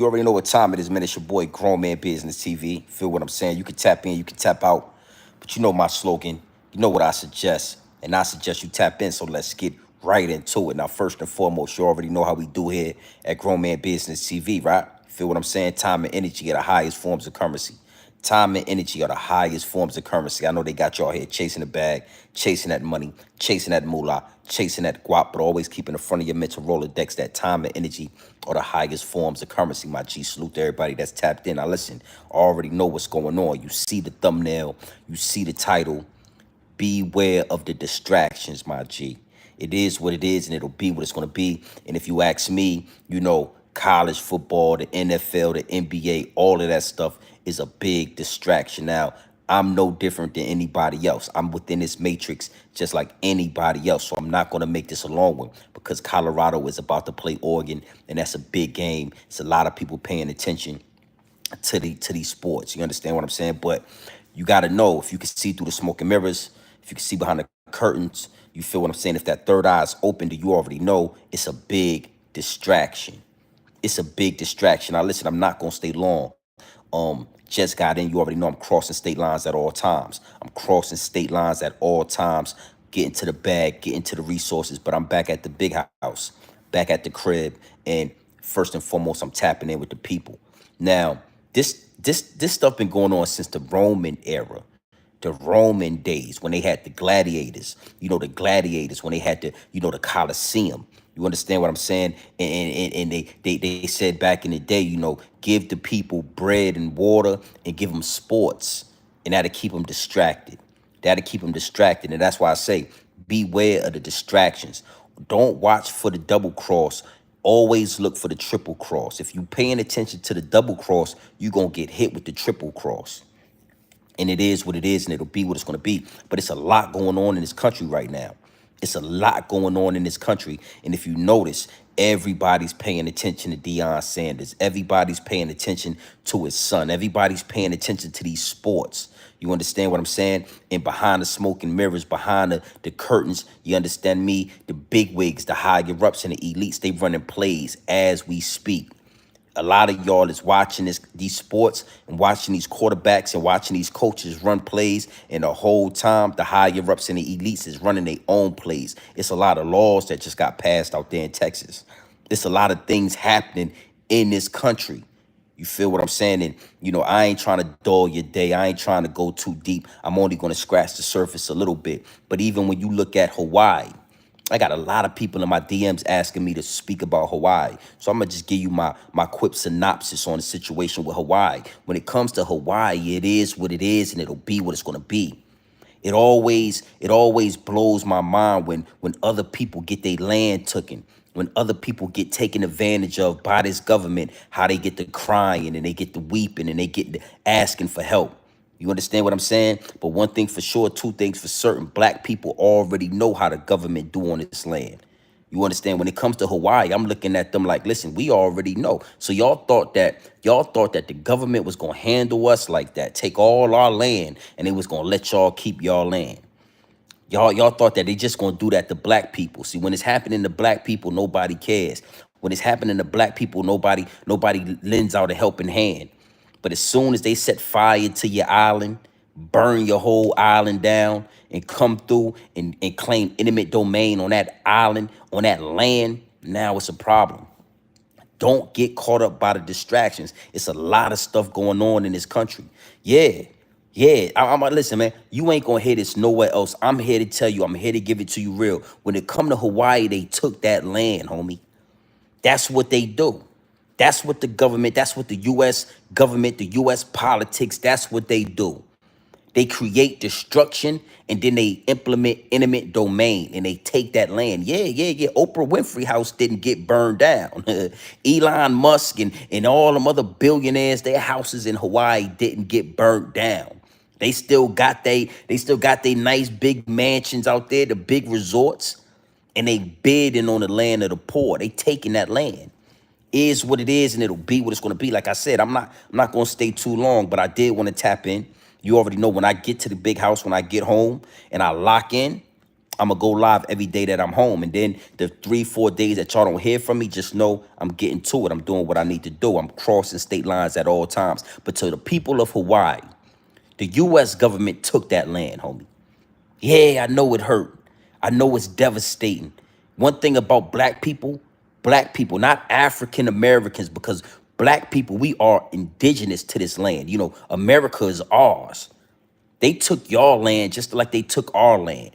You already know what time it is, man. It's your boy, Grown Man Business TV. Feel what I'm saying? You can tap in, you can tap out. But you know my slogan. You know what I suggest. And I suggest you tap in, so let's get right into it. Now, first and foremost, you already know how we do here at Grown Man Business TV, right? Feel what I'm saying? Time and energy are the highest forms of currency. Time and energy are the highest forms of currency. I know they got y'all here chasing the bag, chasing that money, chasing that moolah, chasing that guap, but always keep in the front of your mental Rolodex that time and energy are the highest forms of currency. My G, salute to everybody that's tapped in. Now listen, I already know what's going on. You see the thumbnail, you see the title. Beware of the distractions, my G. It is what it is, and it'll be what it's going to be. And if you ask me, you know, college football, the NFL, the NBA, all of that stuff is a big distraction. Now, I'm no different than anybody else. I'm within this matrix just like anybody else. So I'm not going to make this a long one because Colorado is about to play Oregon, and that's a big game. It's a lot of people paying attention to these sports. You understand what I'm saying? But you got to know if you can see through the smoke and mirrors, if you can see behind the curtains, you feel what I'm saying? If that third eye is open, do you already know it's a big distraction? It's a big distraction. Now listen, I'm not gonna stay long. Just got in. You already know I'm crossing state lines at all times. I'm crossing state lines at all times, getting to the bag, getting to the resources. But I'm back at the big house, back at the crib, and first and foremost, I'm tapping in with the people. Now, this stuff been going on since the Roman era, the Roman days when they had the gladiators, the gladiators when they had the Colosseum. You understand what I'm saying? And they said back in the day, give the people bread and water and give them sports, and that'll keep them distracted. That'll keep them distracted. And that's why I say, beware of the distractions. Don't watch for the double cross. Always look for the triple cross. If you paying attention to the double cross, you're going to get hit with the triple cross. And it is what it is, and it'll be what it's going to be. But it's a lot going on in this country right now. It's a lot going on in this country. And if you notice, everybody's paying attention to Deion Sanders. Everybody's paying attention to his son. Everybody's paying attention to these sports. You understand what I'm saying? And behind the smoke and mirrors, behind the curtains, you understand me? The big wigs, the higher ups, and the elites, they running plays as we speak. A lot of y'all is watching these sports and watching these quarterbacks and watching these coaches run plays, and the whole time the higher ups and the elites is running their own plays. It's a lot of laws that just got passed out there in Texas. It's a lot of things happening in this country. You feel what I'm saying? And, I ain't trying to dull your day. I ain't trying to go too deep. I'm only going to scratch the surface a little bit. But even when you look at Hawaii, I got a lot of people in my DMs asking me to speak about Hawaii. So I'm going to just give you my quick synopsis on the situation with Hawaii. When it comes to Hawaii, it is what it is, and it'll be what it's going to be. It always blows my mind when other people get their land taken, when other people get taken advantage of by this government, how they get to crying and they get to weeping and they get to asking for help. You understand what I'm saying? But one thing for sure, two things for certain, black people already know how the government do on this land. You understand? When it comes to Hawaii, I'm looking at them like, listen, we already know. So y'all thought that the government was gonna handle us like that, take all our land, and they was gonna let y'all keep y'all land. Y'all thought that they just gonna do that to black people. See, when it's happening to black people, nobody cares. When it's happening to black people, nobody lends out a helping hand. But as soon as they set fire to your island, burn your whole island down, and come through and claim intimate domain on that island, on that land, now it's a problem. Don't get caught up by the distractions. It's a lot of stuff going on in this country. Yeah. I'm listen, man. You ain't gonna hear this nowhere else. I'm here to tell you. I'm here to give it to you real. When it come to Hawaii, they took that land, homie. That's what they do. That's what the government. That's what the U.S. government, the U.S. politics. That's what they do. They create destruction and then they implement intimate domain and they take that land. Yeah. Oprah Winfrey house didn't get burned down. Elon Musk and all them other billionaires, their houses in Hawaii didn't get burned down. They still got they nice big mansions out there, the big resorts, and they bidding on the land of the poor. They taking that land. Is what it is, and it'll be what it's going to be. Like I said, I'm not going to stay too long, but I did want to tap in. You already know when I get to the big house, when I get home and I lock in, I'm gonna go live every day that I'm home. And then the 3, 4 days that y'all don't hear from me, just know I'm getting to it. I'm doing what I need to do. I'm crossing state lines at all times. But to the people of Hawaii, the US government took that land, homie. Yeah, I know it hurt. I know it's devastating. One thing about black people, not African Americans, because black people, we are indigenous to this land. You know, America is ours. They took y'all land just like they took our land.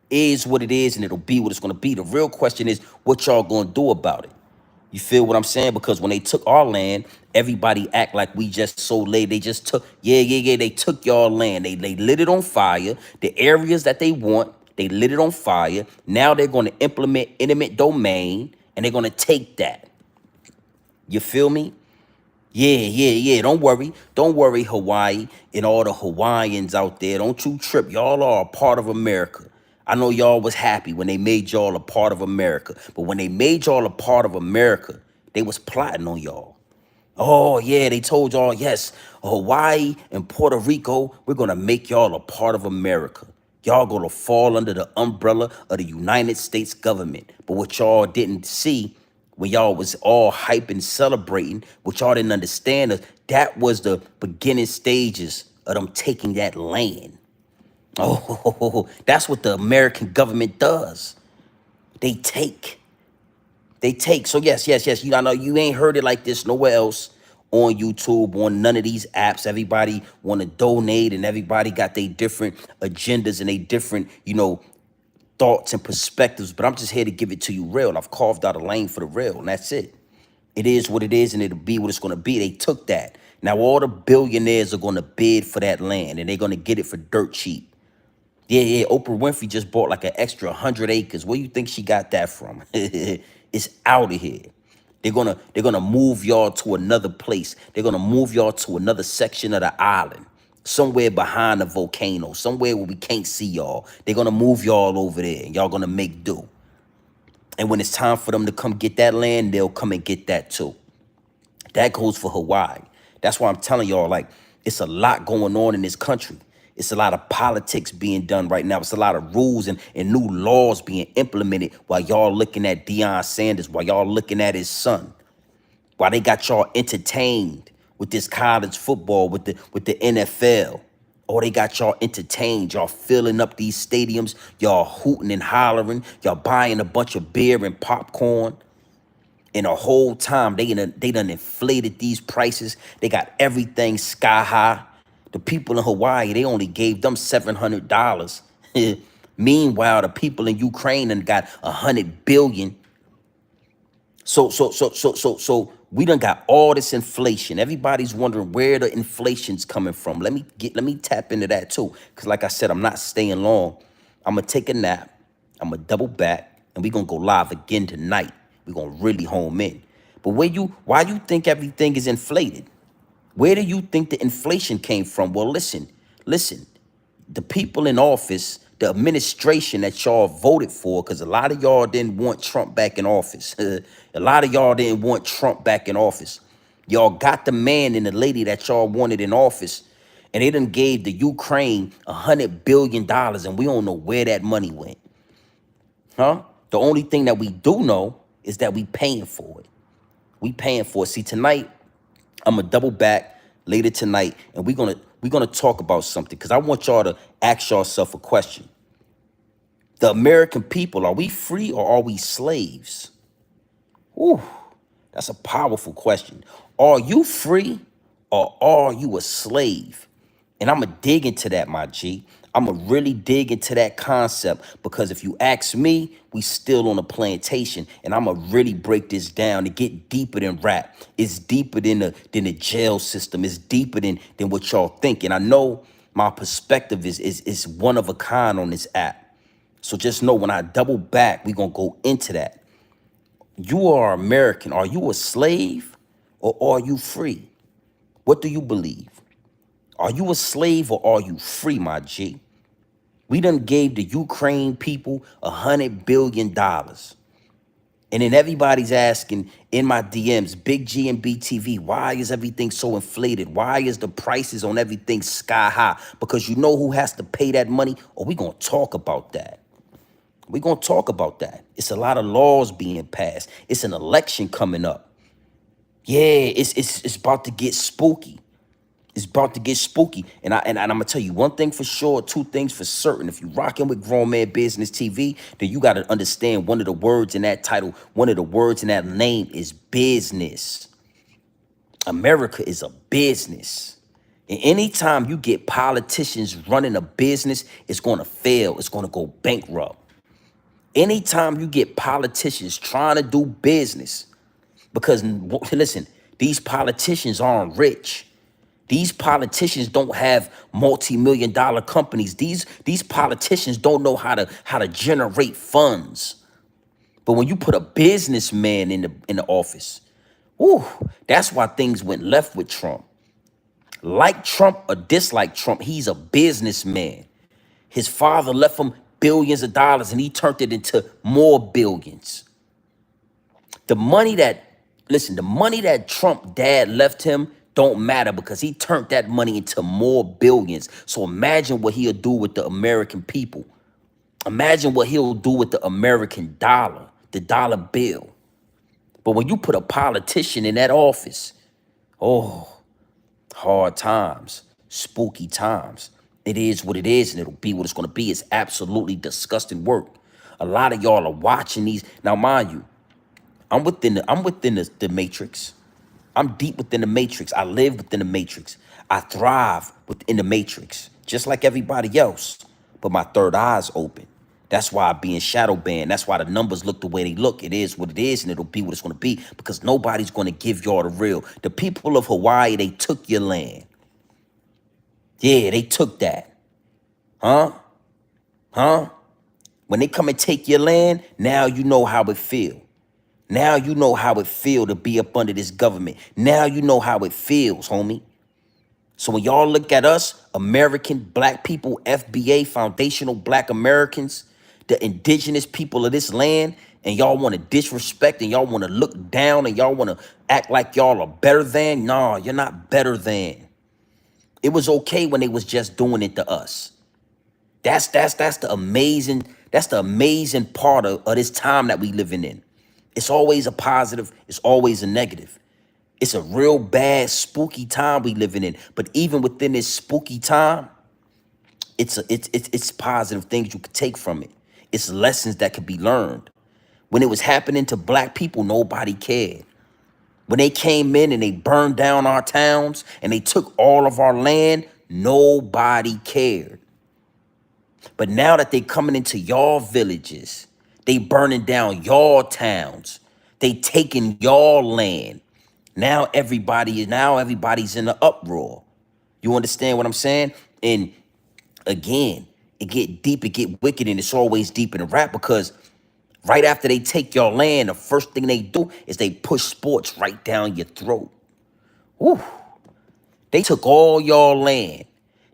Is what it is, and it'll be what it's gonna be. The real question is what y'all gonna do about it. You feel what I'm saying? Because when they took our land, everybody act like we just so late. They just took, yeah. They took y'all land. They lit it on fire. The areas that they want, they lit it on fire. Now they're going to implement eminent domain, and they're going to take that. You feel me? Yeah. Don't worry, Hawaii and all the Hawaiians out there. Don't you trip. Y'all are a part of America. I know y'all was happy when they made y'all a part of America. But when they made y'all a part of America, they was plotting on y'all. Oh, yeah, they told y'all, yes, Hawaii and Puerto Rico, we're going to make y'all a part of America. Y'all going to fall under the umbrella of the United States government. But what y'all didn't see when y'all was all hype and celebrating, what y'all didn't understand is that was the beginning stages of them taking that land. Oh, that's what the American government does. They take. They take. So yes. You know you ain't heard it like this nowhere else on YouTube, on none of these apps. Everybody want to donate, and everybody got their different agendas and they different, thoughts and perspectives. But I'm just here to give it to you real. I've carved out a lane for the real, and that's it. It is what it is, and it'll be what it's gonna be. They took that. Now all the billionaires are gonna bid for that land, and they're gonna get it for dirt cheap. Yeah. Oprah Winfrey just bought like an extra 100 acres. Where you think she got that from? It's out of here. They're gonna move y'all to another place. They're gonna move y'all to another section of the island, somewhere behind the volcano, somewhere where we can't see y'all. They're gonna move y'all over there, and y'all gonna make do. And when it's time for them to come get that land, they'll come and get that too. That goes for Hawaii. That's why I'm telling y'all, like, it's a lot going on in this country. It's a lot of politics being done right now. It's a lot of rules and new laws being implemented while y'all looking at Deion Sanders, while y'all looking at his son, while they got y'all entertained with this college football, with the NFL. Or they got y'all entertained, y'all filling up these stadiums, y'all hooting and hollering, y'all buying a bunch of beer and popcorn. And the whole time they done inflated these prices. They got everything sky high. The people in Hawaii, they only gave them $700. Meanwhile, the people in Ukraine and got 100 billion. So we done got all this inflation. Everybody's wondering where the inflation's coming from. Let me tap into that too. Cause like I said, I'm not staying long. I'm gonna take a nap. I'm gonna double back, and we gonna go live again tonight. We gonna really home in. But why you think everything is inflated? Where do you think the inflation came from? Well, listen. The people in office, the administration that y'all voted for, because a lot of y'all didn't want Trump back in office. A lot of y'all didn't want Trump back in office. Y'all got the man and the lady that y'all wanted in office, and they done gave the Ukraine $100 billion, and we don't know where that money went. Huh? The only thing that we do know is that we paying for it. We paying for it. See, tonight, I'm gonna double back later tonight, and we're gonna talk about something, because I want y'all to ask yourself a question. The American people, are we free or are we slaves? Ooh, that's a powerful question. Are you free or are you a slave? And I'm going to dig into that, my G. I'm going to really dig into that concept, because if you ask me, we still on a plantation, and I'm going to really break this down to get deeper than rap. It's deeper than the jail system. It's deeper than what y'all think. And I know my perspective is one of a kind on this app. So just know when I double back, we're going to go into that. You are American. Are you a slave or are you free? What do you believe? Are you a slave or are you free, my G? We done gave the Ukraine people $100 billion. And then everybody's asking in my DMs, Big G and BTV, why is everything so inflated? Why is the prices on everything sky high? Because you know who has to pay that money? Or we going to talk about that. We're going to talk about that. It's a lot of laws being passed. It's an election coming up. Yeah, it's about to get spooky. It's about to get spooky. And I'm gonna tell you one thing for sure, two things for certain. If you rocking with Grown Man Business TV, then you gotta understand one of the words in that title, one of the words in that name is business. America is a business. And anytime you get politicians running a business, it's gonna fail. It's gonna go bankrupt. Anytime you get politicians trying to do business, because listen, these politicians aren't rich. These politicians don't have multi-million dollar companies. These politicians don't know how to generate funds. But when you put a businessman in the office, whew, that's why things went left with Trump. Like Trump or dislike Trump, he's a businessman. His father left him billions of dollars and he turned it into more billions. The money that, listen, the money that Trump dad left him don't matter because he turned that money into more billions. So imagine what he'll do with the American people. Imagine what he'll do with the American dollar, the dollar bill. But when you put a politician in that office, oh, hard times, spooky times. It is what it is, and it'll be what it's going to be. It's absolutely disgusting work. A lot of y'all are watching these. Now, mind you, I'm within the matrix. I'm deep within the matrix. I live within the matrix. I thrive within the matrix, just like everybody else. But my third eye's open. That's why I be in shadow band. That's why the numbers look the way they look. It is what it is, and it'll be what it's going to be because nobody's going to give y'all the real. The people of Hawaii, they took your land. Yeah, they took that. Huh? Huh? When they come and take your land, now you know how it feel. Now you know how it feel to be up under this government. Now you know how it feels, homie. So when y'all look at us, American black people, FBA, foundational black Americans, the indigenous people of this land, and y'all want to disrespect and y'all want to look down and y'all want to act like y'all are better than, nah, you're not better than. It was okay when they was just doing it to us. That's the amazing part of this time that we living in. It's always a positive, it's always a negative. It's a real bad, spooky time we living in. But even within this spooky time, it's positive things you could take from it. It's lessons that could be learned. When it was happening to black people, nobody cared. When they came in and they burned down our towns and they took all of our land, nobody cared. But now that they coming into y'all villages, they burning down y'all towns, they taking y'all land. Now everybody's in an uproar. You understand what I'm saying? And again, it get deep, it get wicked, and it's always deep in the rap because right after they take your land, the first thing they do is they push sports right down your throat. Woo. They took all y'all land.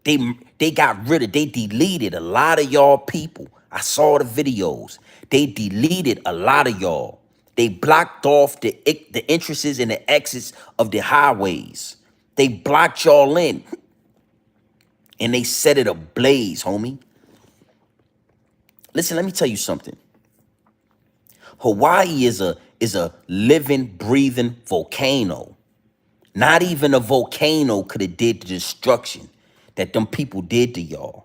They they deleted a lot of y'all people. I saw the videos. They deleted a lot of y'all. They blocked off the entrances and the exits of the highways. They blocked y'all in. And they set it ablaze, homie. Listen, let me tell you something. Hawaii is a living, breathing volcano. Not even a volcano could have did the destruction that them people did to y'all.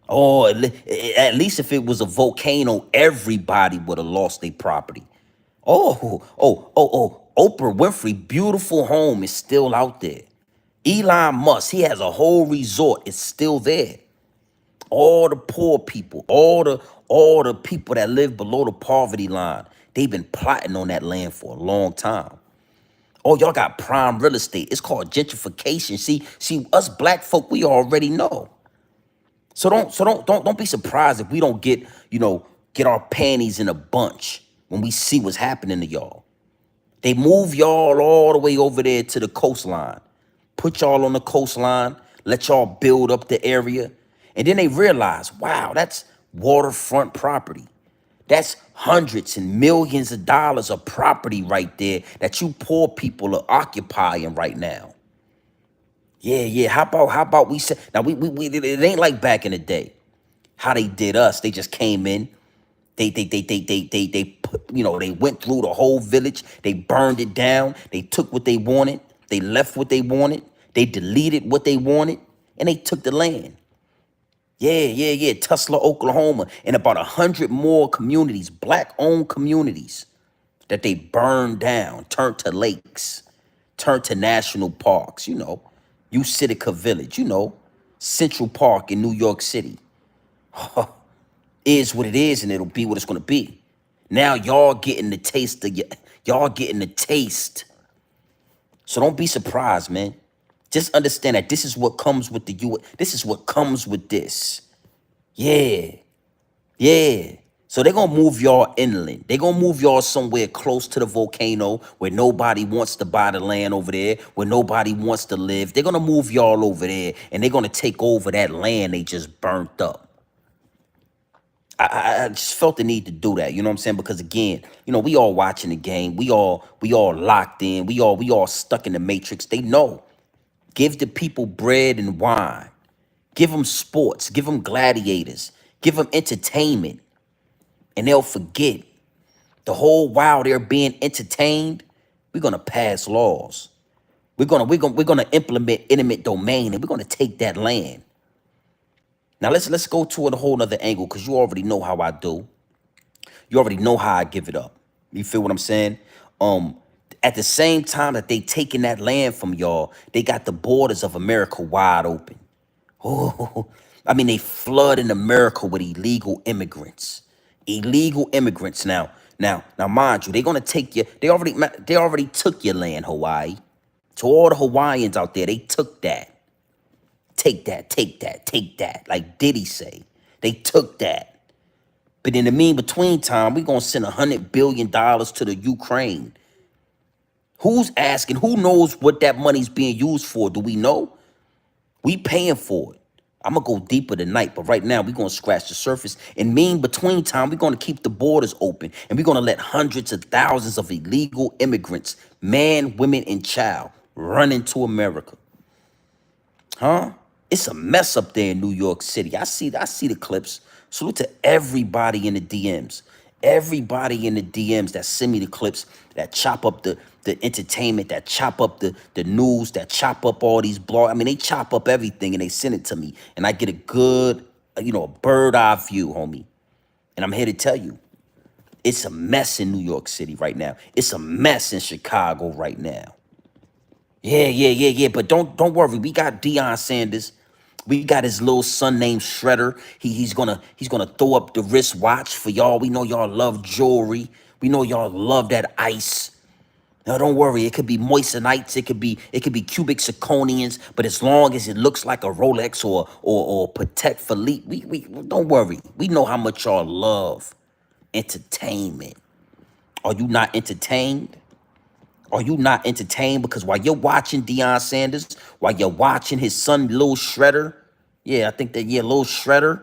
Oh, at least if it was a volcano, everybody would have lost their property. Oh, Oprah Winfrey, beautiful home is still out there. Elon Musk, he has a whole resort, it's still there. All the poor people, all the people that live below the poverty line, they've been plotting on that land for a long time. Oh, y'all got prime real estate. It's called gentrification. See, us black folk, we already know. So don't be surprised if we don't get our panties in a bunch when we see what's happening to y'all. They move y'all all the way over there to the coastline, put y'all on the coastline, let y'all build up the area, and then they realize, wow, that's waterfront property. That's hundreds and millions of dollars of property right there that you poor people are occupying right now. Yeah. How about we say now we it ain't like back in the day how they did us. They just came in. They put, they went through the whole village. They burned it down. They took what they wanted. They left what they wanted. They deleted what they wanted, and they took the land. Yeah. Tulsa, Oklahoma, and about 100 more communities, black-owned communities, that they burned down, turned to lakes, turned to national parks. Utica Village. Central Park in New York City. Is what it is, and it'll be what it's gonna be. Now y'all getting the taste of y'all getting the taste. So don't be surprised, man. Just understand that this is what comes with the This is what comes with this. Yeah. So they're gonna move y'all inland. They're gonna move y'all somewhere close to the volcano where nobody wants to buy the land over there, where nobody wants to live. They're gonna move y'all over there, and they're gonna take over that land they just burnt up. I just felt the need to do that, you know what I'm saying? Because again, we all watching the game. We all locked in. We all stuck in the matrix. They know. Give the people bread and wine. Give them sports. Give them gladiators. Give them entertainment. And they'll forget. The whole while they're being entertained, we're gonna pass laws. We're gonna implement eminent domain, and we're gonna take that land. Now let's go to it a whole nother angle, because you already know how I do. You already know how I give it up. You feel what I'm saying? At the same time that they taking that land from y'all, they got the borders of America wide open. Oh, I mean, they flooding America with illegal immigrants. Illegal immigrants. Now, mind you, they're gonna take you. They already took your land, Hawaii. To all the Hawaiians out there, they took that. Take that, like Diddy say. They took that. But in the between time, we're going to send $100 billion to the Ukraine. Who's asking? Who knows what that money's being used for? Do we know? We paying for it. I'm going to go deeper tonight, but right now we're going to scratch the surface. And between time, we're going to keep the borders open, and we're going to let hundreds of thousands of illegal immigrants, man, women, and child, run into America. Huh? It's a mess up there in New York City. I see the clips. Salute to everybody in the DMs. Everybody in the DMs that send me the clips, that chop up the entertainment, that chop up the news, that chop up all these blogs. I mean, they chop up everything and they send it to me. And I get a good, a bird eye view, homie. And I'm here to tell you, it's a mess in New York City right now. It's a mess in Chicago right now. Yeah. But don't worry. We got Deion Sanders. We got his little son named Shredder. He's gonna throw up the wristwatch for y'all. We know y'all love jewelry. We know y'all love that ice. Now don't worry. It could be moistenites. It could be cubic zirconians. But as long as it looks like a Rolex or Patek Philippe, we don't worry. We know how much y'all love entertainment. Are you not entertained? Are you not entertained? Because while you're watching Deion Sanders, while you're watching his son, Lil Shredder, Lil Shredder,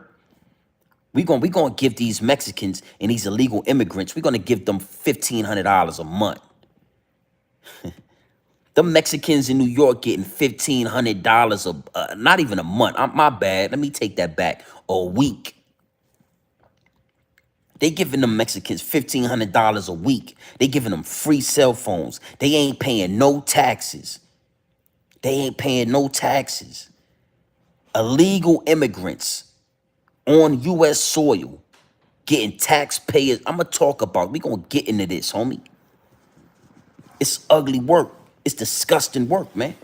we gonna give these Mexicans and these illegal immigrants, we're gonna give them $1,500 a month. The Mexicans in New York getting $1,500 not even a month. My bad. Let me take that back. A week. They giving them Mexicans $1,500 a week. They giving them free cell phones. They ain't paying no taxes. Illegal immigrants on U.S. soil getting taxpayers. I'm going to talk about, we going to get into this, homie. It's ugly work. It's disgusting work, man.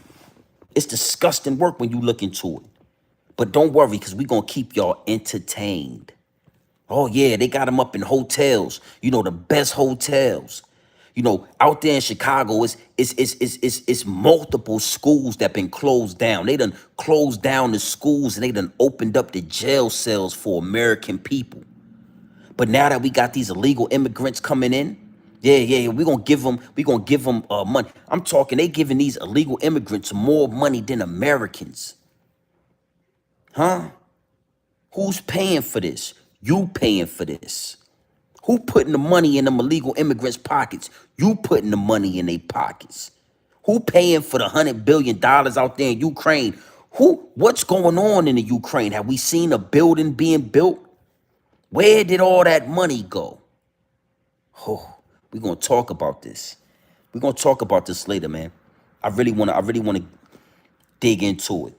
It's disgusting work when you look into it. But don't worry, because we going to keep y'all entertained. Oh, yeah, they got them up in hotels, the best hotels. Out there in Chicago, it's multiple schools that been closed down. They done closed down the schools, and they done opened up the jail cells for American people. But now that we got these illegal immigrants coming in, we're going to give them money. I'm talking, they giving these illegal immigrants more money than Americans. Huh? Who's paying for this? You paying for this. Who putting the money in them illegal immigrants' pockets? You putting the money in their pockets. Who paying for the $100 billion out there in Ukraine? What's going on in the Ukraine? Have we seen a building being built? Where did all that money go? Oh, we're gonna talk about this. We're gonna talk about this later, man. I really wanna dig into it.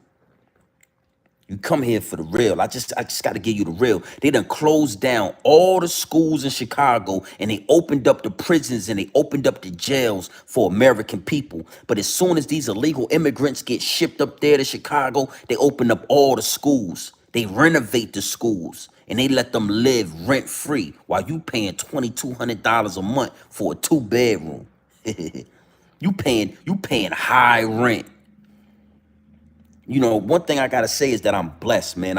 You come here for the real. I just gotta give you the real. They done closed down all the schools in Chicago and they opened up the prisons and they opened up the jails for American people. But as soon as these illegal immigrants get shipped up there to Chicago, they open up all the schools. They renovate the schools and they let them live rent free while you paying $2,200 a month for a 2-bedroom. You paying high rent. One thing I gotta say is that I'm blessed, man.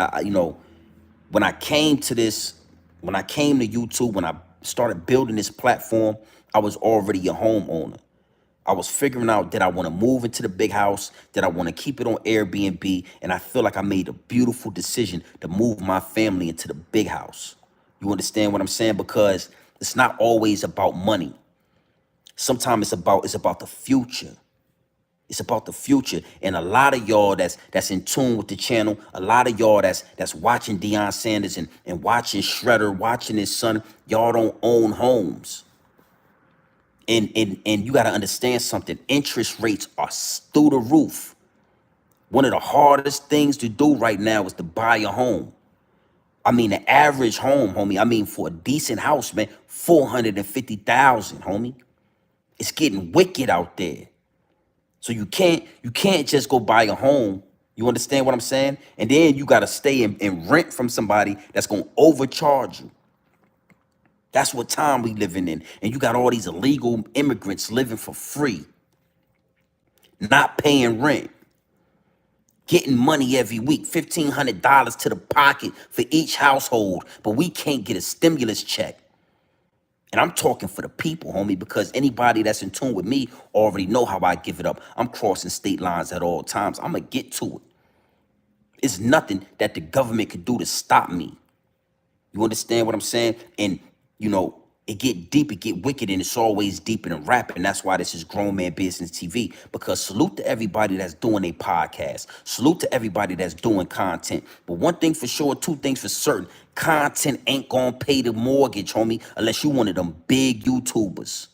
When I came to this, when I came to YouTube, when I started building this platform, I was already a homeowner. I was figuring out, did I want to move into the big house? Did I want to keep it on Airbnb? And I feel like I made a beautiful decision to move my family into the big house. You understand what I'm saying? Because it's not always about money. Sometimes it's about the future. It's about the future. And a lot of y'all that's in tune with the channel, a lot of y'all that's watching Deion Sanders and watching Shredder, watching his son, y'all don't own homes. And you got to understand something. Interest rates are through the roof. One of the hardest things to do right now is to buy a home. I mean, the average home, homie, I mean, for a decent house, man, 450,000, homie. It's getting wicked out there. So you can't just go buy a home. You understand what I'm saying? And then you got to stay and rent from somebody that's going to overcharge you. That's what time we living in. And you got all these illegal immigrants living for free, not paying rent, getting money every week, $1,500 to the pocket for each household. But we can't get a stimulus check. And I'm talking for the people, homie, because anybody that's in tune with me already know how I give it up. I'm crossing state lines at all times. I'm going to get to it. It's nothing that the government could do to stop me. You understand what I'm saying? And, it get deep, it get wicked, and it's always deeper than rap. And that's why this is Grown Man Business TV. Because salute to everybody that's doing a podcast. Salute to everybody that's doing content. But one thing for sure, two things for certain. Content ain't gonna pay the mortgage, homie, unless you one of them big YouTubers.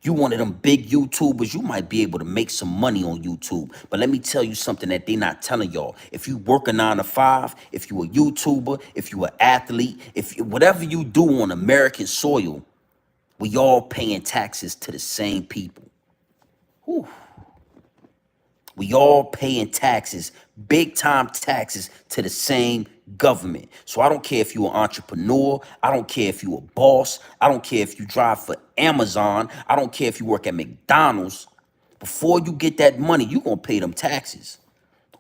You one of them big YouTubers, you might be able to make some money on YouTube. But let me tell you something that they not telling y'all. If you work a 9 to 5, if you a YouTuber, if you an athlete, whatever you do on American soil, we all paying taxes to the same people. Whew. We all paying taxes, big time taxes to the same government. So I don't care if you're an entrepreneur. I don't care if you're a boss. I don't care if you drive for Amazon. I don't care if you work at McDonald's. Before you get that money, you're going to pay them taxes.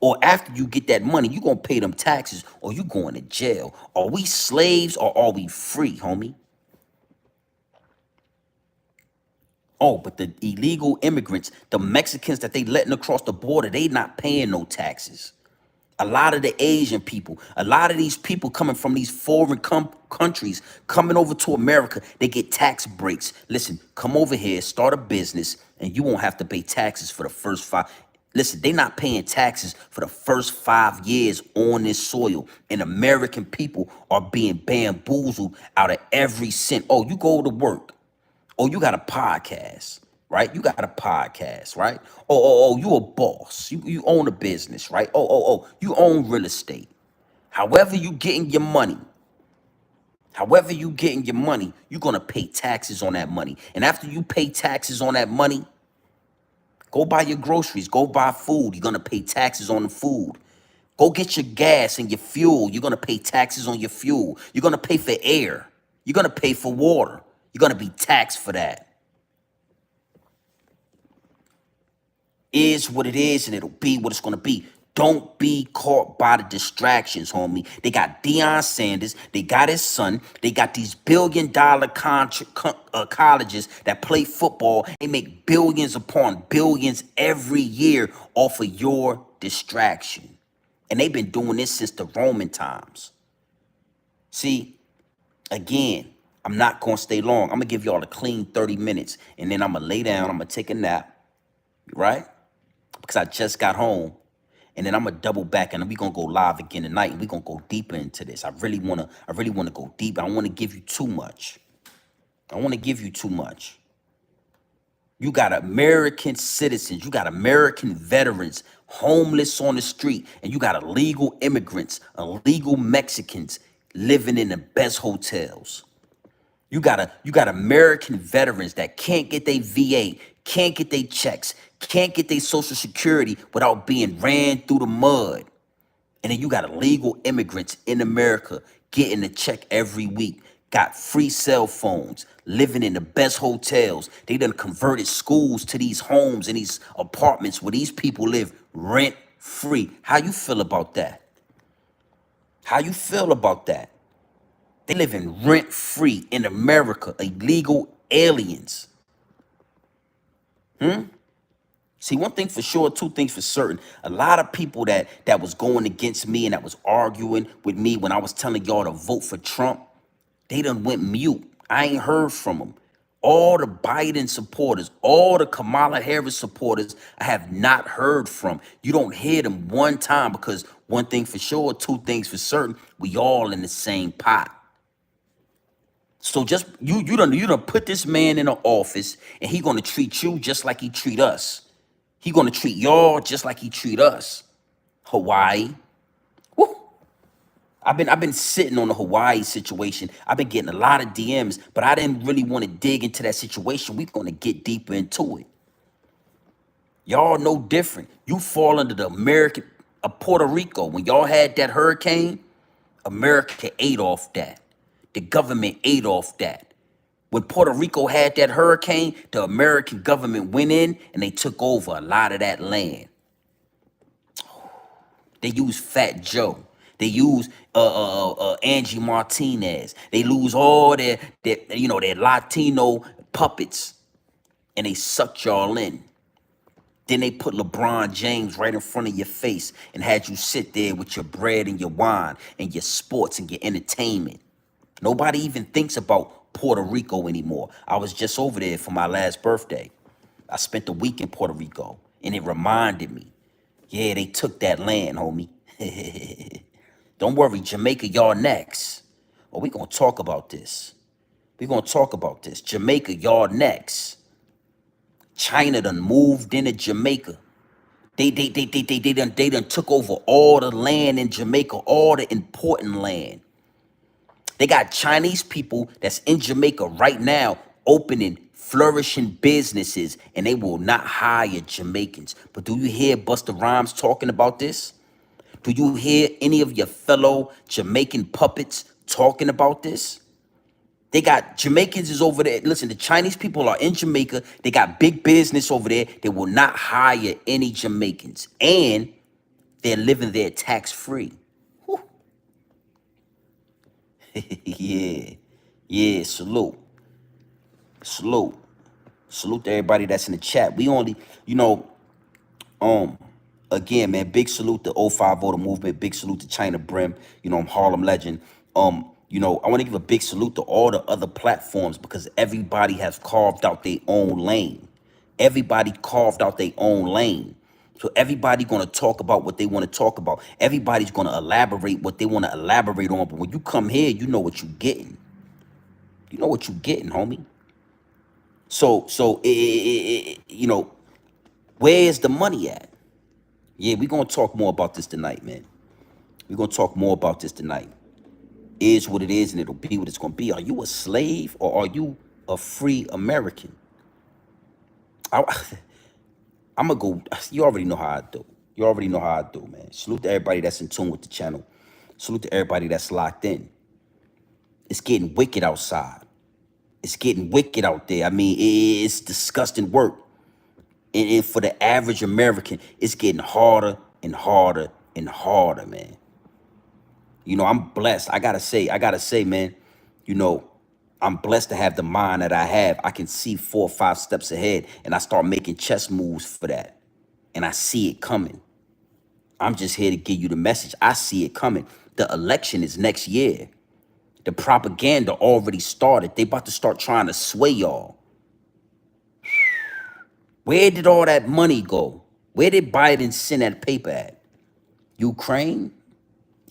Or after you get that money, you're going to pay them taxes or you going to jail. Are we slaves or are we free, homie? Oh, but the illegal immigrants, the Mexicans that they letting across the border, they not paying no taxes. A lot of the Asian people, a lot of these people coming from these foreign countries, coming over to America, they get tax breaks. Listen, come over here, start a business, and you won't have to pay taxes for the first 5. Listen, they not paying taxes for the first 5 years on this soil. And American people are being bamboozled out of every cent. Oh, you go to work. Oh, you got a podcast, right? You got a podcast, right? Oh, you a boss. You own a business, right? Oh, you own real estate. However you getting your money, you're going to pay taxes on that money. And after you pay taxes on that money, go buy your groceries, go buy food. You're going to pay taxes on the food. Go get your gas and your fuel. You're going to pay taxes on your fuel. You're going to pay for air. You're going to pay for water. You're going to be taxed for that. Is what it is, and it'll be what it's going to be. Don't be caught by the distractions, homie. They got Deion Sanders. They got his son. They got these billion-dollar colleges that play football. They make billions upon billions every year off of your distraction. And they've been doing this since the Roman times. See, again, I'm not going to stay long. I'm going to give y'all a clean 30 minutes, and then I'm going to lay down. I'm going to take a nap, right? Because I just got home. And then I'm gonna double back and we gonna go live again tonight and we gonna go deeper into this. I really wanna go deep. I don't wanna give you too much. I don't wanna give you too much. You got American citizens, you got American veterans, homeless on the street, and you got illegal immigrants, illegal Mexicans living in the best hotels. You got American veterans that can't get their VA, can't get their checks, can't get their Social Security without being ran through the mud. And then you got illegal immigrants in America getting a check every week, got free cell phones, living in the best hotels. They done converted schools to these homes and these apartments where these people live rent free. How you feel about that? How you feel about that? They living rent free in America, illegal aliens. See, one thing for sure, two things for certain. A lot of people that was going against me and that was arguing with me when I was telling y'all to vote for Trump, they done went mute. I ain't heard from them. All the Biden supporters, all the Kamala Harris supporters, I have not heard from. You don't hear them one time because one thing for sure, two things for certain, we all in the same pot. So just you done put this man in an office and he gonna treat you just like he treat us. He gonna treat y'all just like he treat us. Hawaii. Woo. I've been sitting on the Hawaii situation. I've been getting a lot of DMs, but I didn't really want to dig into that situation. We're gonna get deeper into it. Y'all know different. You fall under the American Puerto Rico. When y'all had that hurricane, America ate off that. The government ate off that. When Puerto Rico had that hurricane, the American government went in and they took over a lot of that land. They used Fat Joe. They use Angie Martinez. They lose all their Latino puppets, and they sucked y'all in. Then they put LeBron James right in front of your face and had you sit there with your bread and your wine and your sports and your entertainment. Nobody even thinks about Puerto Rico anymore. I was just over there for my last birthday. I spent the week in Puerto Rico, and it reminded me, yeah, they took that land, homie. Don't worry, Jamaica, y'all next. Oh, we gonna talk about this. We gonna talk about this. Jamaica, y'all next. China done moved into Jamaica. They done took over all the land in Jamaica, all the important land. They got Chinese people that's in Jamaica right now opening flourishing businesses, and they will not hire Jamaicans. But do you hear Busta Rhymes talking about this? Do you hear any of your fellow Jamaican puppets talking about this? They got Jamaicans is over there. Listen, the Chinese people are in Jamaica. They got big business over there. They will not hire any Jamaicans. And they're living there tax free. Yeah. Yeah, salute. Salute. Salute to everybody that's in the chat. We only, um, again, man, big salute to 05 Voter Movement. Big salute to China Brim. I'm Harlem Legend. I want to give a big salute to all the other platforms because everybody has carved out their own lane. Everybody carved out their own lane. So everybody gonna talk about what they want to talk about. Everybody's gonna elaborate what they want to elaborate on. But when you come here, you know what you're getting. You know what you're getting, homie. So where is the money at? Yeah, we're gonna talk more about this tonight, man. We're gonna talk more about this tonight. Is what it is, and it'll be what it's gonna be. Are you a slave or are you a free American? I, I'm gonna go. You already know how I do. You already know how I do, man. Salute to everybody that's in tune with the channel. Salute to everybody that's locked in. It's getting wicked outside. It's getting wicked out there. I mean, it's disgusting work. And for the average American, it's getting harder and harder and harder, man. I'm blessed. I gotta say, man, I'm blessed to have the mind that I have. I can see 4 or 5 steps ahead and I start making chess moves for that. And I see it coming. I'm just here to give you the message. I see it coming. The election is next year. The propaganda already started. They about to start trying to sway y'all. Where did all that money go? Where did Biden send that paper at? Ukraine,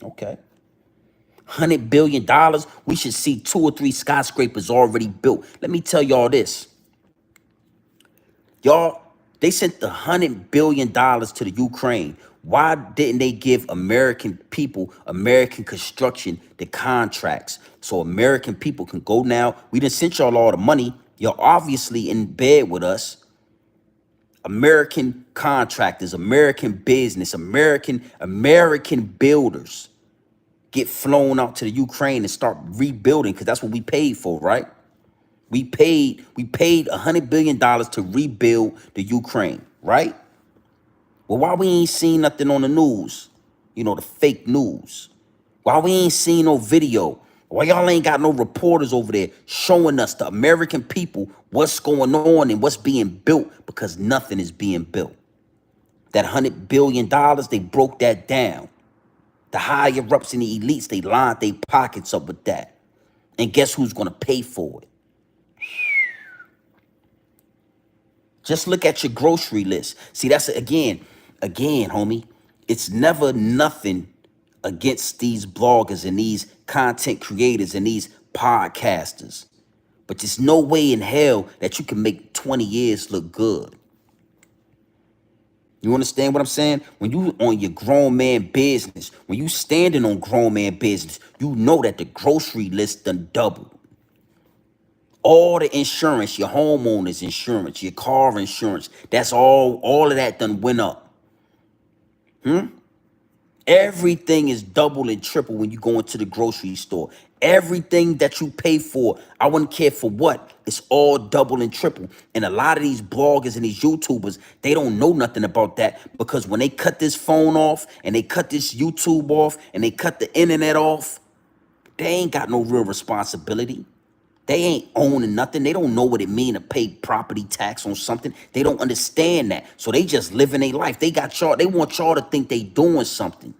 okay. $100 billion, we should see 2 or 3 skyscrapers already built. Let me tell y'all this. Y'all, they sent the $100 billion to the Ukraine. Why didn't they give American people, American construction, the contracts so American people can go now? We done sent y'all all the money. You're obviously in bed with us. American contractors, American business, American builders get flown out to the Ukraine and start rebuilding, because that's what we paid for, right? We paid $100 billion to rebuild the Ukraine, right? Well, why we ain't seen nothing on the news? You know, the fake news. Why we ain't seen no video? Why y'all ain't got no reporters over there showing us, the American people, what's going on and what's being built? Because nothing is being built. That $100 billion, they broke that down. The higher ups and the elites, they lined their pockets up with that. And guess who's going to pay for it? Just look at your grocery list. See, that's again, homie, it's never nothing against these bloggers and these content creators and these podcasters. But there's no way in hell that you can make 20 years look good. You understand what I'm saying? When you on your grown man business, when you standing on grown man business, you know that the grocery list done doubled. All the insurance, your homeowner's insurance, your car insurance, that's all of that done went up. Everything is double and triple when you go into the grocery store. Everything that you pay for, I wouldn't care for what, it's all double and triple. And a lot of these bloggers and these YouTubers, they don't know nothing about that, because when they cut this phone off and they cut this YouTube off and they cut the internet off, they ain't got no real responsibility. They ain't owning nothing. They don't know what it mean to pay property tax on something. They don't understand that. So they just living their life. They want y'all to think they doing something.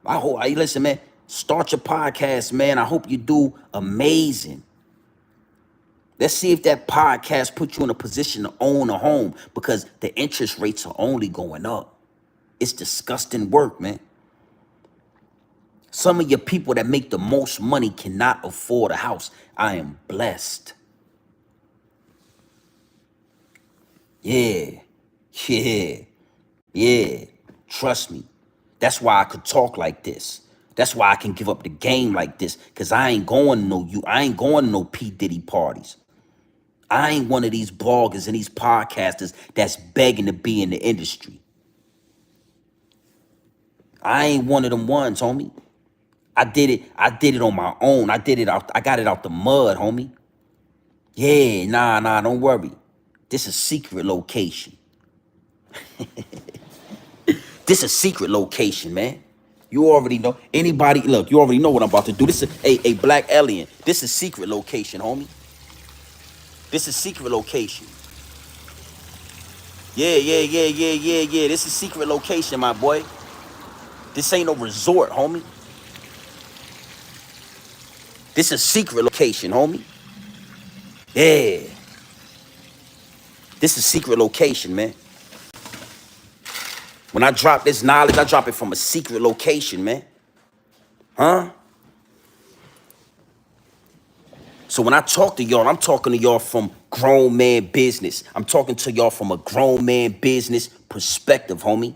Listen, man, start your podcast, man. I hope you do amazing. Let's see if that podcast puts you in a position to own a home, because the interest rates are only going up. It's disgusting work, man. Some of your people that make the most money cannot afford a house. I am blessed. Yeah. Trust me. That's why I could talk like this. That's why I can give up the game like this, because I ain't going to no P. Diddy parties. I ain't one of these bloggers and these podcasters that's begging to be in the industry. I ain't one of them ones, homie. I did it on my own. I got it out the mud, homie. Yeah, nah, don't worry. This is a secret location. This is a secret location, man. You already know. Anybody, look, you already know what I'm about to do. This is a black alien. This is secret location, homie. This is secret location. Yeah. This is secret location, my boy. This ain't no resort, homie. This is secret location, homie. Yeah. This is secret location, man. When I drop this knowledge, I drop it from a secret location, man. Huh? So when I talk to y'all, I'm talking to y'all from grown man business. I'm talking to y'all from a grown man business perspective, homie.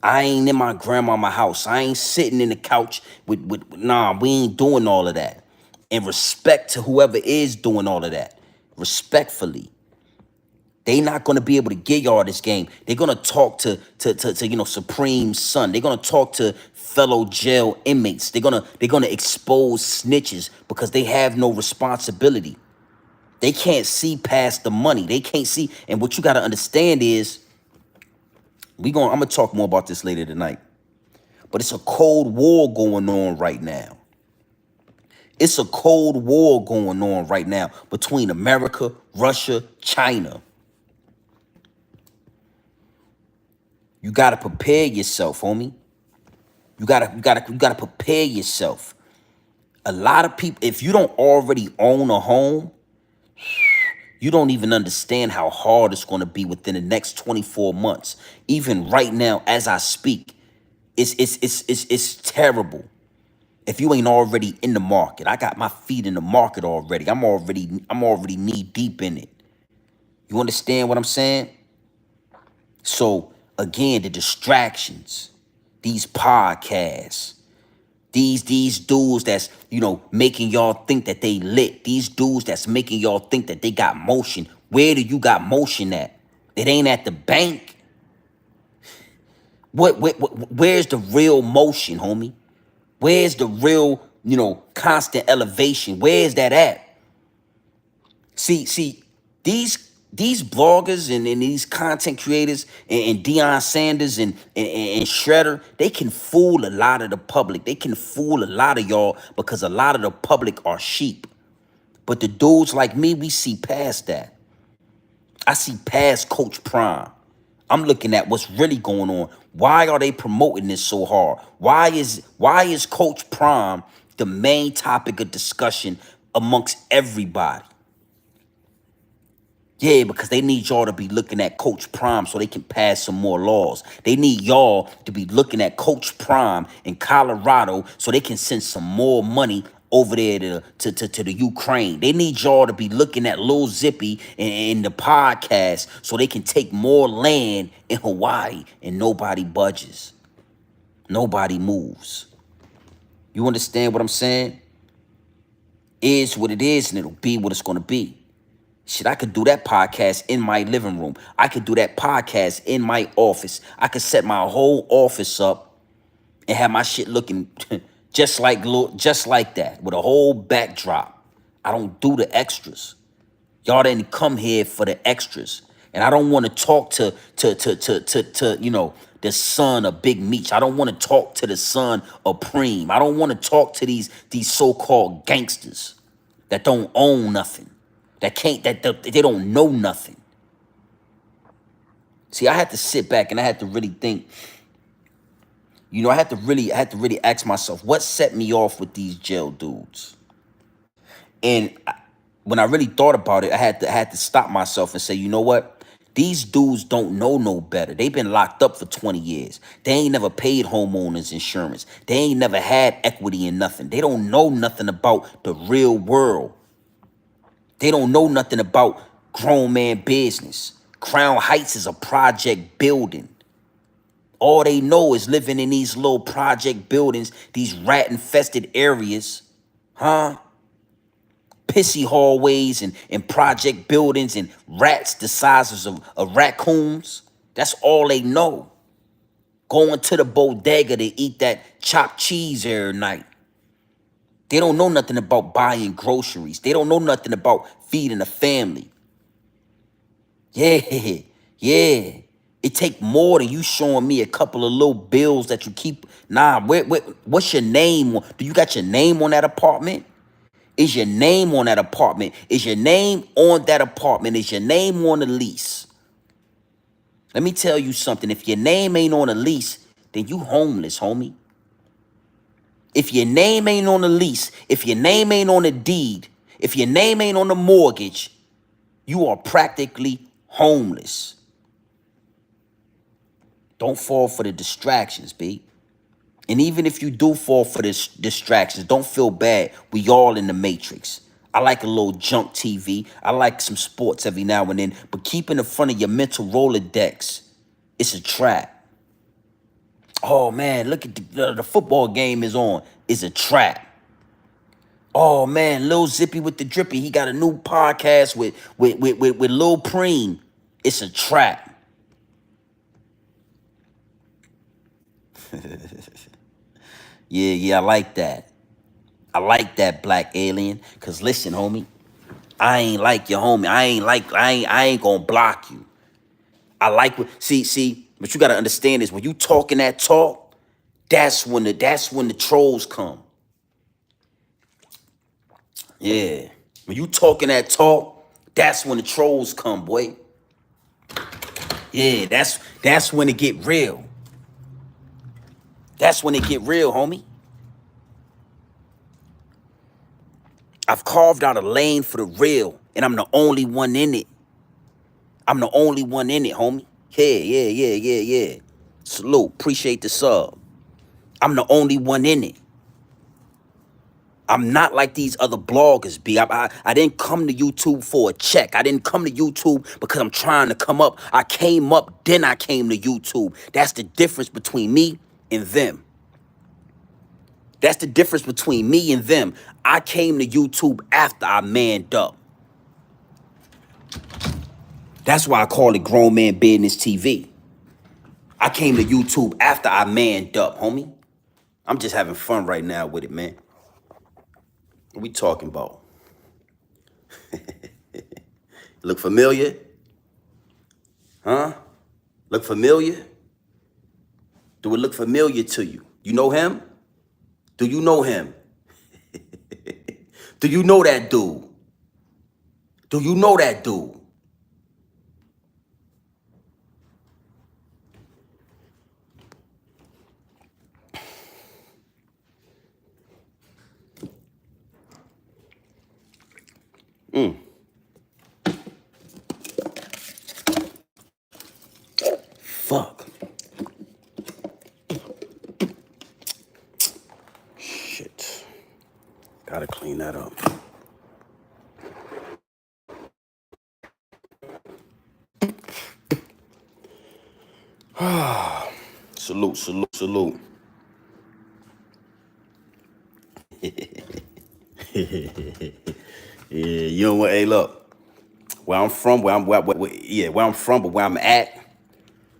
I ain't in my grandmama's house. I ain't sitting in the couch nah, we ain't doing all of that. And respect to whoever is doing all of that. Respectfully. They not going to be able to give y'all this game. They're going to talk to Supreme's son. They're going to talk to fellow jail inmates. They're going to expose snitches because they have no responsibility. They can't see past the money. They can't see. And what you got to understand is, I'm going to talk more about this later tonight. But it's a cold war going on right now. It's a cold war going on right now between America, Russia, China. You gotta prepare yourself, homie. You gotta prepare yourself. A lot of people, if you don't already own a home, you don't even understand how hard it's gonna be within the next 24 months. Even right now, as I speak, It's terrible if you ain't already in the market. I got my feet in the market already. I'm already knee deep in it. You understand what I'm saying? So again, the distractions, these podcasts, these dudes that's, making y'all think that they lit. These dudes that's making y'all think that they got motion. Where do you got motion at? It ain't at the bank. Where's the real motion, homie? Where's the real, constant elevation? Where's that at? See, these bloggers and these content creators and Deion Sanders and Shredder, they can fool a lot of the public. They can fool a lot of y'all because a lot of the public are sheep. But the dudes like me, we see past that. I see past Coach Prime. I'm looking at what's really going on. Why are they promoting this so hard? Why is Coach Prime the main topic of discussion amongst everybody? Yeah, because they need y'all to be looking at Coach Prime so they can pass some more laws. They need y'all to be looking at Coach Prime in Colorado so they can send some more money over there to the Ukraine. They need y'all to be looking at Lil Zippy in the podcast so they can take more land in Hawaii and nobody budges. Nobody moves. You understand what I'm saying? Is what it is and it'll be what it's going to be. Shit, I could do that podcast in my living room. I could do that podcast in my office. I could set my whole office up and have my shit looking just like that with a whole backdrop. I don't do the extras. Y'all didn't come here for the extras. And I don't want to talk to the son of Big Meech. I don't want to talk to the son of Preem. I don't want to talk to these so-called gangsters that don't own nothing. They don't know nothing. See, I had to sit back and I had to really think. I had to really ask myself, what set me off with these jail dudes? And when I really thought about it, I had to stop myself and say, you know what? These dudes don't know no better. They've been locked up for 20 years. They ain't never paid homeowners insurance. They ain't never had equity in nothing. They don't know nothing about the real world. They don't know nothing about grown man business. Crown Heights is a project building. All they know is living in these little project buildings, these rat-infested areas, pissy hallways and project buildings and rats the sizes of raccoons. That's all they know. Going to the bodega to eat that chopped cheese every night. They don't know nothing about buying groceries. They don't know nothing about feeding a family. Yeah. It take more than you showing me a couple of little bills that you keep. Nah, what's your name? Do you got your name on that apartment? Is your name on that apartment? Is your name on that apartment? Is your name on the lease? Let me tell you something. If your name ain't on a lease, then you homeless, homie. If your name ain't on the lease, if your name ain't on the deed, if your name ain't on the mortgage, you are practically homeless. Don't fall for the distractions, B. And even if you do fall for this distractions, don't feel bad. We all in the matrix. I like a little junk TV. I like some sports every now and then. But keep in the front of your mental Rolodex, it's a trap. Oh, man, look at the football game is on. It's a trap. Oh, man, Lil Zippy with the Drippy. He got a new podcast with Lil Preem. It's a trap. Yeah, I like that. I like that, black alien. Cause listen, homie, I ain't like your homie. I ain't gonna block you. I like what see, but you gotta understand is when you talking that talk, that's when the trolls come. Yeah. When you talking that talk, that's when the trolls come, boy. Yeah, that's when it get real. That's when it get real, homie. I've carved out a lane for the real, and I'm the only one in it. I'm the only one in it, homie. Yeah. Salute. Appreciate the sub. I'm the only one in it. I'm not like these other bloggers, B. I didn't come to YouTube for a check. I didn't come to YouTube because I'm trying to come up. I came up, then I came to YouTube. That's the difference between me and them. That's the difference between me and them. I came to YouTube after I manned up. That's why I call it Grown Man Business TV. I came to YouTube after I manned up, homie. I'm just having fun right now with it, man. What we talking about? Look familiar? Huh? Look familiar? Do it look familiar to you? You know him? Do you know him? Do you know that dude? Do you know that dude? Fuck. Shit. Gotta clean that up. Salute, salute, salute. Yeah, you know what? Hey, look, where I'm from, where I'm from, but where I'm at,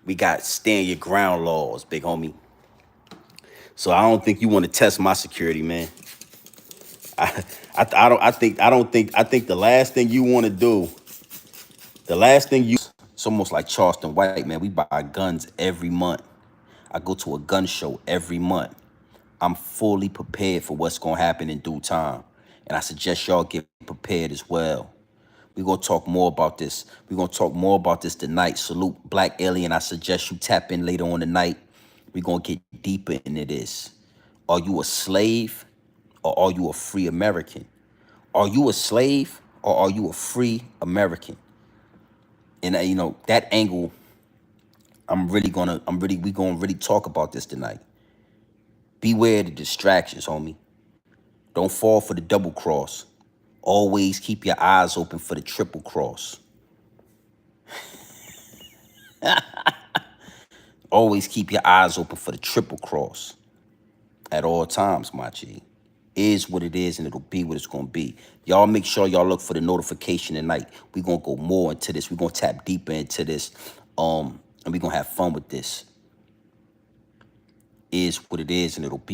we got stand your ground laws, big homie. So I don't think you want to test my security, man. I think the last thing you want to do, it's almost like Charleston White, man. We buy guns every month. I go to a gun show every month. I'm fully prepared for what's gonna happen in due time. And I suggest y'all get prepared as well. We're gonna talk more about this. We're gonna talk more about this tonight. Salute Black Alien. I suggest you tap in later on tonight. We're gonna get deeper into this. Are you a slave or are you a free American? Are you a slave or are you a free American? And you know, that angle, we gonna really talk about this tonight. Beware the distractions, homie. Don't fall for the double cross. Always keep your eyes open for the triple cross. Always keep your eyes open for the triple cross at all times, my G. Is what it is and it'll be what it's gonna be. Y'all make sure y'all look for the notification tonight. We're gonna go more into this. We're gonna tap deeper into this. And we're gonna have fun with this. Is what it is and it'll be